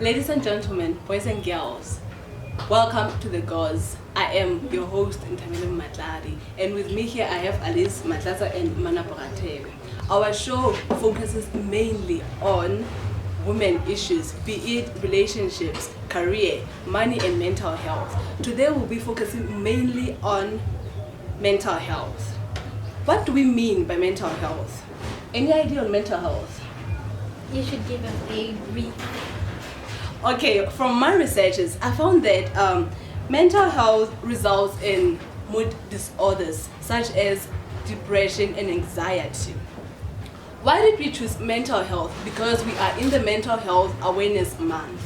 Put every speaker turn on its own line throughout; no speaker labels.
Ladies and gentlemen, boys and girls, welcome to The Gauze. I am your host, Nthabeleng Matlali, and with me here I have Alice, Matlatsa and Manapo Rathebe. Our show focuses mainly on women issues, be it relationships, career, money and mental health. Today we'll be focusing mainly on mental health. What do we mean by mental health? Any idea on mental health?
You should give us a brief.
Okay, from my researches, I found that mental health results in mood disorders such as depression and anxiety. Why did we choose mental health? Because we are in the Mental Health Awareness Month.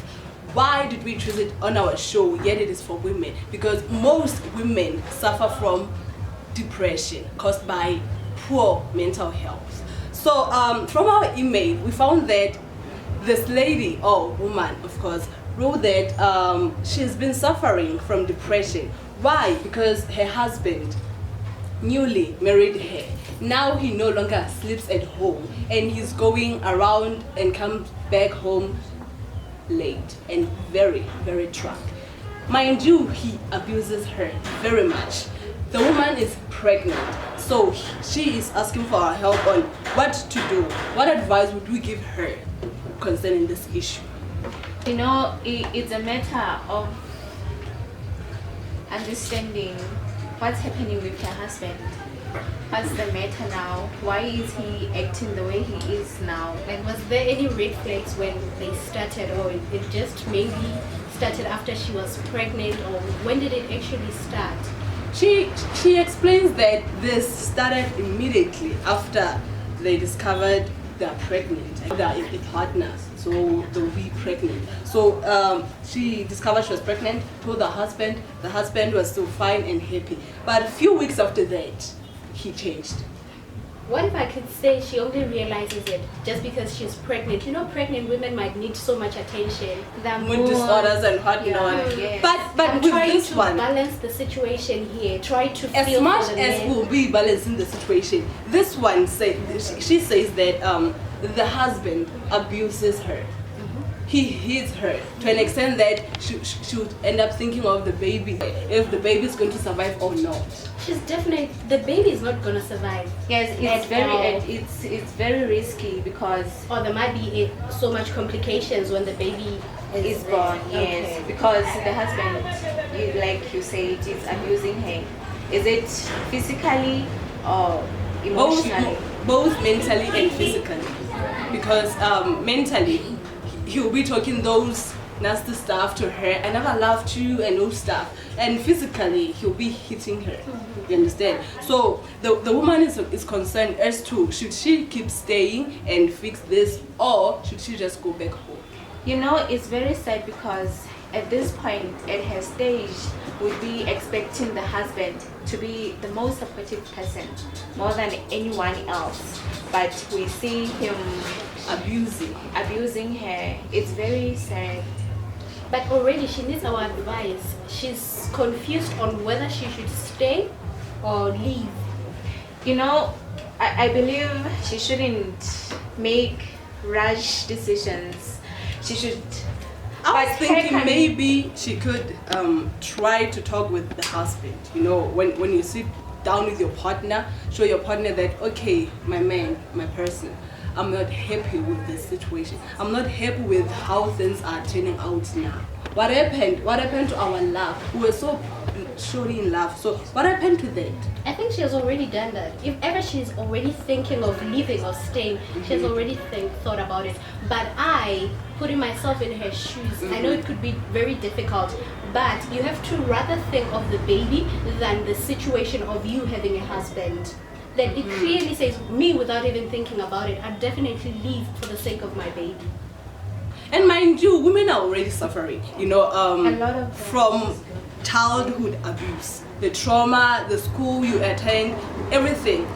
Why did we choose it on our show, yet it is for women? Because most women suffer from depression caused by poor mental health. So from our email, we found that this lady, or woman of course, wrote that she's been suffering from depression. Why? Because her husband newly married her. Now he no longer sleeps at home and he's going around and comes back home late and very, very drunk. Mind you, he abuses her very much. The woman is pregnant, so she is asking for our help on what to do. What advice would we give her concerning this issue?
You know, it's a matter of understanding what's happening with her husband. What's the matter now? Why is he acting the way he is now?
Like, was there any red flags when they started, or it just maybe started after she was pregnant, or when did it actually start?
She explains that this started immediately after they discovered they're pregnant, they're partners, so they'll be pregnant. So she discovered she was pregnant, told the husband was still fine and happy. But a few weeks after that, he changed.
What if I could say she only realizes it just because she's pregnant? You know, pregnant women might need so much attention.
Mood disorders and whatnot.
Yes.
But
I'm
with
trying
this
to
one,
balance the situation here. Try to
as
feel
much
for the
as
men.
we'll be balancing the situation, this one she says that the husband abuses her. He hits her to an extent that she would end up thinking of the baby, if the baby is going to survive or not.
She's definitely, the baby is not going to survive.
Yes, it's very risky because
Or there might be so much complications when the baby
is born. Yes,
Okay.
because the husband, like you said, is abusing her. Is it physically or emotionally?
Both mentally and physically. Because mentally, he'll be talking those nasty stuff to her, I never loved you and those stuff. And physically, he'll be hitting her. You understand? So the woman is concerned as to, should she keep staying and fix this, or should she just go back home?
You know, it's very sad because at this point, at her stage, would be expecting the husband to be the most supportive person, more than anyone else. But we see him abusing her. It's very sad.
But already she needs our advice. She's confused on whether she should stay or leave.
You know, I believe she shouldn't make rash decisions. She should.
I was thinking maybe she could try to talk with the husband. You know, when you sit down with your partner, show your partner that, okay, my man, my person, I'm not happy with this situation. I'm not happy with how things are turning out now. What happened to our love? We were so surely in love. So what happened to that?
I think she has already done that. If ever she's already thinking of leaving or staying, she has already thought about it. But I, putting myself in her shoes, I know it could be very difficult, but you have to rather think of the baby than the situation of you having a husband. That it clearly says, me without even thinking about it, I'd definitely leave for the sake of my baby.
And mind you, women are already suffering, you know,
A lot of
from childhood abuse, the trauma, the school you attend, everything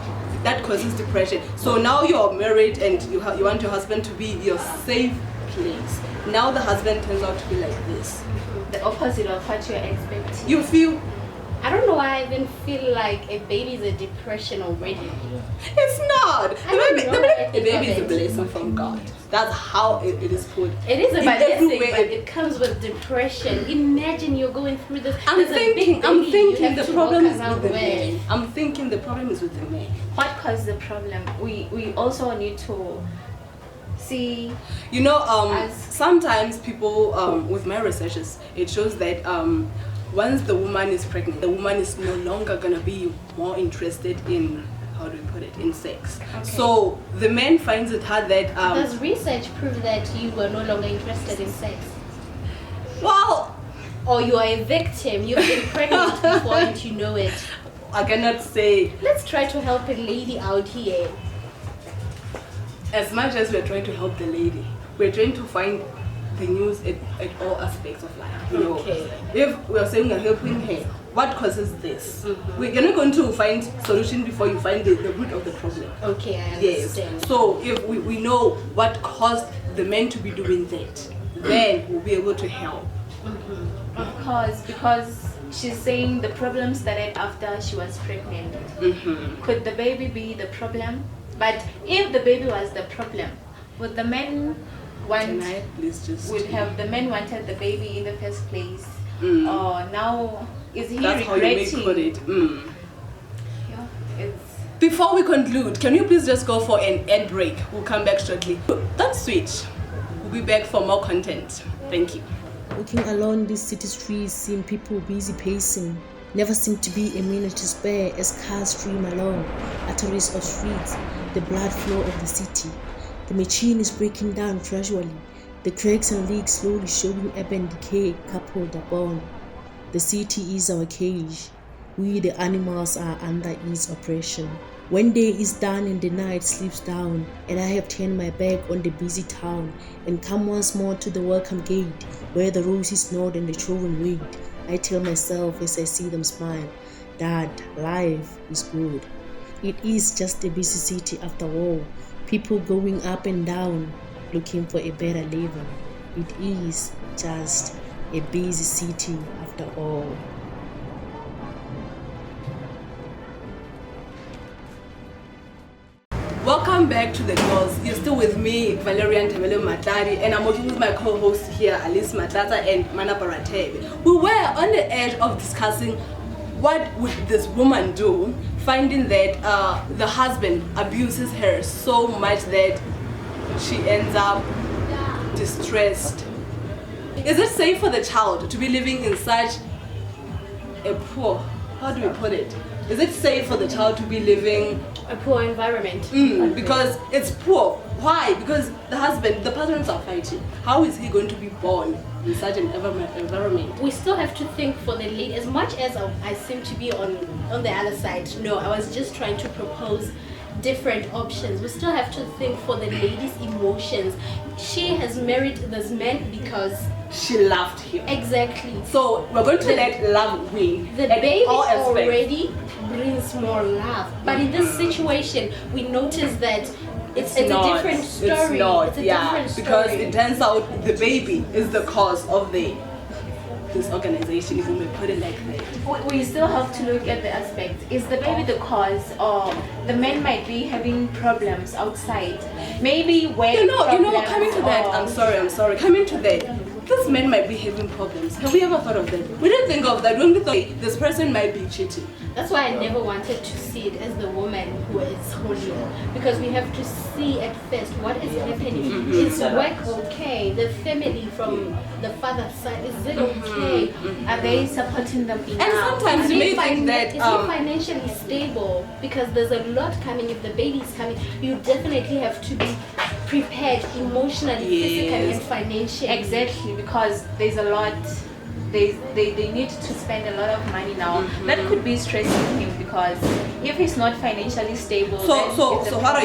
that causes depression. So now you're married and you want your husband to be your safe place. Now the husband turns out to be like this.
The opposite of what you're expecting.
You feel
I don't know why I even feel like a baby is a depression already.
It's not. The baby is a
it.
blessing from God. That's how it is put.
It is a
In every
blessing,
way.
but it comes with depression. Imagine you're going through this.
I'm
There's a big
thinking
baby, you have
the
to
problem
walk
is
around
with the
with.
man. I'm thinking the problem is with the man.
What caused the problem? We also need to see.
You know,
As-
sometimes people, with my researches, it shows that once the woman is pregnant, the woman is no longer gonna be more interested in, how do we put it, in sex.
Okay.
So the man finds it hard that
Does research prove that you were no longer interested in sex?
well,
Or you are a victim, you've been pregnant before and you know it.
I cannot say.
Let's try to help a lady out here.
As much as we're trying to help the lady, we're trying to find the news at all aspects of life. You know,
Okay.
if we're saying we're helping her, what causes this? You're not going to find solution before you find the root of the problem.
Okay, I
Yes.
understand.
So if we know what caused the men to be doing that, then we'll be able to help.
Of course, because she's saying the problem started after she was pregnant. Could the baby be the problem? But if the baby was the problem, would the men
Can
want?
I please just?
Would have the men wanted the baby in the first place?
Mm.
Or now is he
That's how you may
regretting?
put it.
Yeah, it's
Before we conclude, can you please just go for an ad break? We'll come back shortly. Don't switch. We'll be back for more content. Thank you.
Walking along these city streets, seeing people busy pacing, never seem to be a minute to spare as cars stream along, arteries of streets, the blood flow of the city. The machine is breaking down gradually, the cracks and leaks slowly showing ebb and decay coupled upon. The city is our cage. We the animals are under its oppression. When day is done and the night sleeps down, and I have turned my back on the busy town, and come once more to the welcome gate, where the roses nod and the children wait, I tell myself as I see them smile, that life is good. It is just a busy city after all, people going up and down, looking for a better living. It is just a busy city after all.
Welcome back to the Girls. You're still with me, Valeria Nthabeleng Matlali, and I'm working with my co-host here, Alice Matlatsa and Manapo Rathebe. We were on the edge of discussing what would this woman do, finding that the husband abuses her so much that she ends up distressed. Is it safe for the child to be living in such a poor, how do we put it? Is it safe for the child to be living
A poor environment.
because it's poor? Why? Because the parents are fighting. How is he going to be born in such an environment?
We still have to think for the lady. As much as I seem to be on the other side, no, I was just trying to propose different options. We still have to think for the lady's emotions. She has married this man because
She loved him.
exactly
So we're going to let love win.
the
at
baby
all aspects.
already brings more love. But in this situation, we notice that it's a different story.
It's not,
It's a
yeah,
different story.
because it turns out the baby is the cause of this organization, if we may put it like that.
we still have to look at the aspects. Is the baby the cause, or the man might be having problems outside? Maybe when
You know, coming to that,
or-
I'm sorry, coming to that, this man might be having problems. Have we ever thought of that? We didn't think of that. We only thought this person might be cheating.
That's why I never wanted to see it as the woman who is holy, because we have to see at first what is happening. Is work okay? The family from the father's side, is it okay?
Are they supporting them enough?
And sometimes you may think that
Is he financially stable? Because there's a lot coming. If the baby is coming, you definitely have to be prepared emotionally, physically, and financially.
Exactly, because there's a lot. They need to spend a lot of money now. That could be stressing him, because if he's not financially stable, then it's a
So what are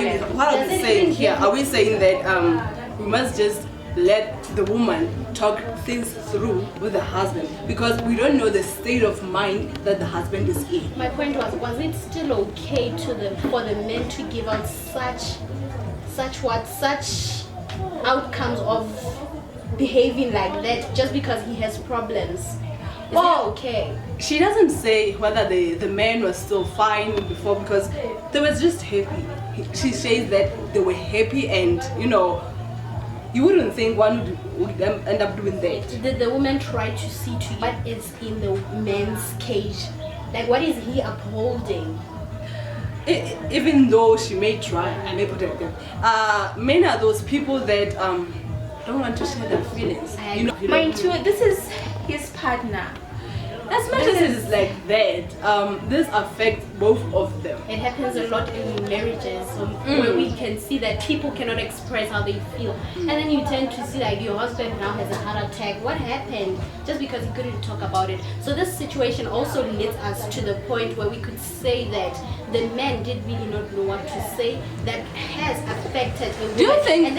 Does
we
it
saying
even
here?
give-
Are we saying that we must just let the woman talk things through with the husband, because we don't know the state of mind that the husband is in?
My point was it still okay for the men to give out such outcomes of behaving like that just because he has problems? Is that okay?
She doesn't say whether the man was still fine before, because they was just happy. She says that they were happy, and you wouldn't think one would end up doing that.
Did the woman try to see to what is in the man's cage? Like, what is he upholding?
Even though she may try, I may put it like that. Men are those people that don't want to share their feelings.
Mind you, this is his partner.
As much as it is like that, this affects both of them.
It happens a lot in marriages where we can see that people cannot express how they feel. And then you tend to see like your husband now has a heart attack. What happened? Just because he couldn't talk about it. So this situation also leads us to the point where we could say that the man did really not know what to say. That has affected the woman.
Do you think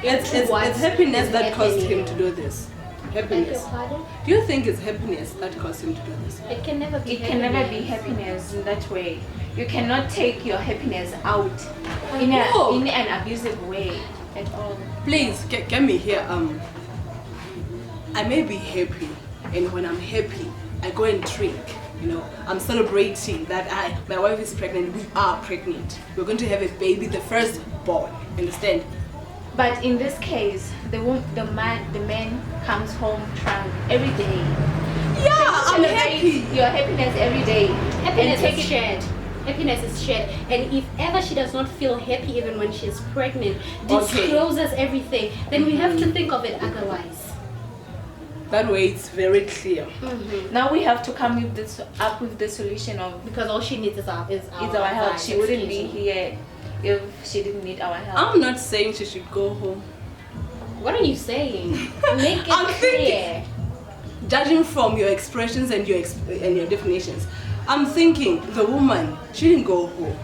it's
happiness that caused him to do this? Happiness.
Pardon?
Do you think it's happiness that caused him to do this?
It can never be.
It can never be happiness in that way. You cannot take your happiness out in an abusive way at all.
Please get me here. I may be happy, and when I'm happy, I go and drink. I'm celebrating that my wife is pregnant. We are pregnant. We're going to have a baby, the first born. Understand?
But in this case, the man comes home drunk every day.
Yeah, I'm happy.
Your happiness every day.
Happiness is shared. Happiness is shared. And if ever she does not feel happy even when she is pregnant, discloses everything, then we have to think of it otherwise.
That way it's very clear.
Now we have to come up with the solution of,
because all she needs is our
help. She wouldn't be here if she didn't need our help.
I'm not saying she should go home.
What are you saying? Make it
I'm
clear.
Judging from your expressions and your definitions, I'm thinking the woman shouldn't go home.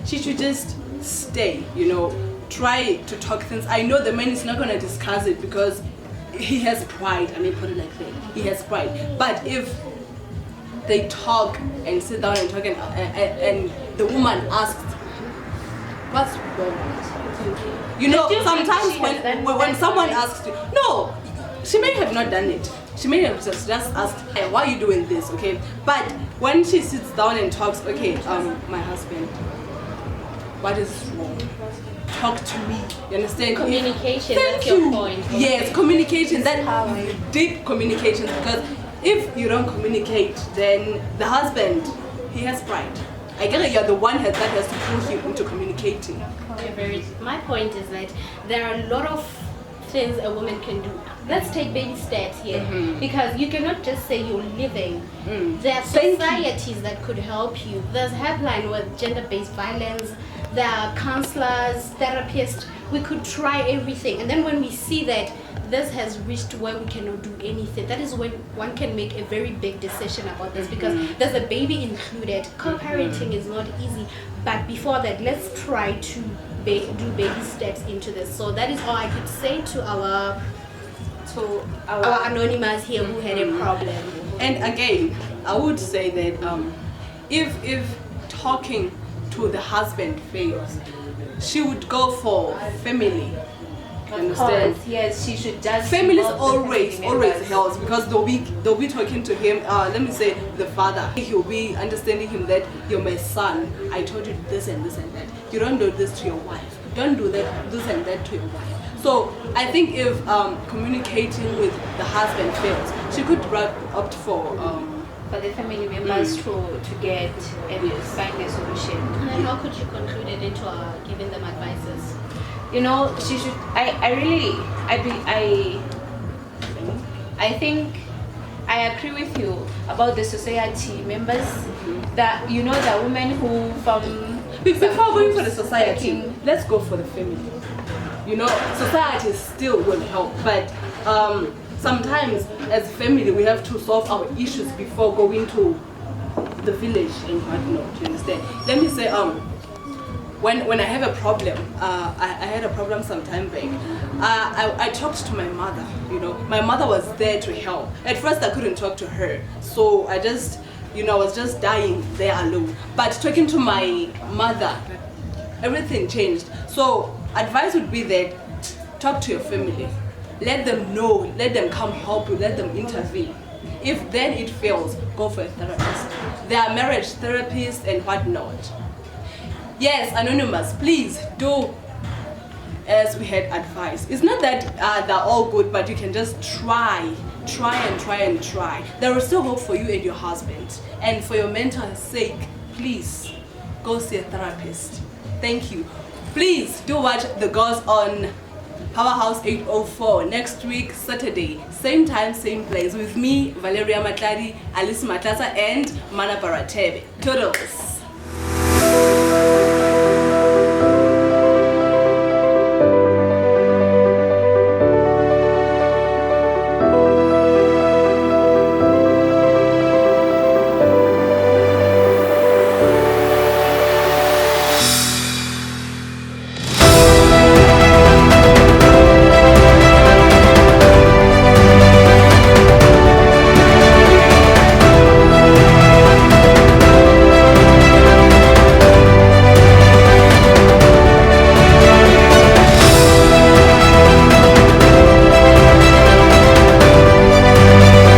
She should just stay. Try to talk things. I know the man is not gonna discuss it because he has pride. I may put it like that. He has pride. But if they talk and sit down and talk, and the woman asks, what's wrong? Sometimes when someone asks you, no, she may have not done it. She may have just asked, hey, why are you doing this? Okay, but when she sits down and talks, my husband, what is wrong? Talk to me. You understand?
Communication. That's your point.
Yes, communication. That deep communication. Because if you don't communicate, then the husband, he has pride. I get it, you're the one that has to push him into communicating.
My point is that there are a lot of things a woman can do. Let's take baby steps here, because you cannot just say you're living. There are societies that could help you. There's helpline with gender-based violence. There are counselors, therapists. We could try everything, and then when we see that this has reached where we cannot do anything, that is when one can make a very big decision about this, because there's a baby included. Co-parenting is not easy, but before that, let's try to do baby steps into this. So that is all I could say to our anonymous here who had a problem.
And again, I would say that if talking to the husband fails, she would go for family. Understand?
Yes, she should just.
Families always helps, because they'll be talking to him. Let me say the father. He'll be understanding him that you're my son. I told you this and this and that. You don't do this to your wife. Don't do that, this and that to your wife. So I think if communicating with the husband fails, she could opt for
the family members to get and find a solution.
And how could you conclude it into giving them advices?
She should. I think I agree with you about the society members. That the women who from.
Before going for the society, let's go for the family. Society still will help, but sometimes as family we have to solve our issues before going to the village and whatnot. You understand? Let me say, when I have a problem, I had a problem some time back. I talked to my mother. My mother was there to help. At first, I couldn't talk to her, so I just, I was just dying there alone. But talking to my mother, everything changed. So advice would be that talk to your family. let them know, let them come help you, let them intervene. If then it fails, go for a therapist. There are marriage therapists and whatnot. Yes, Anonymous, please do as we had advised. It's not that they're all good, but you can just try. There is still hope for you and your husband. And for your mental sake, please go see a therapist. Thank you. Please do watch the girls on Powerhouse 804 next week, Saturday. Same time, same place. With me, Valeria Matlali, Alice Matlatsa, and Rathebe. Toodles.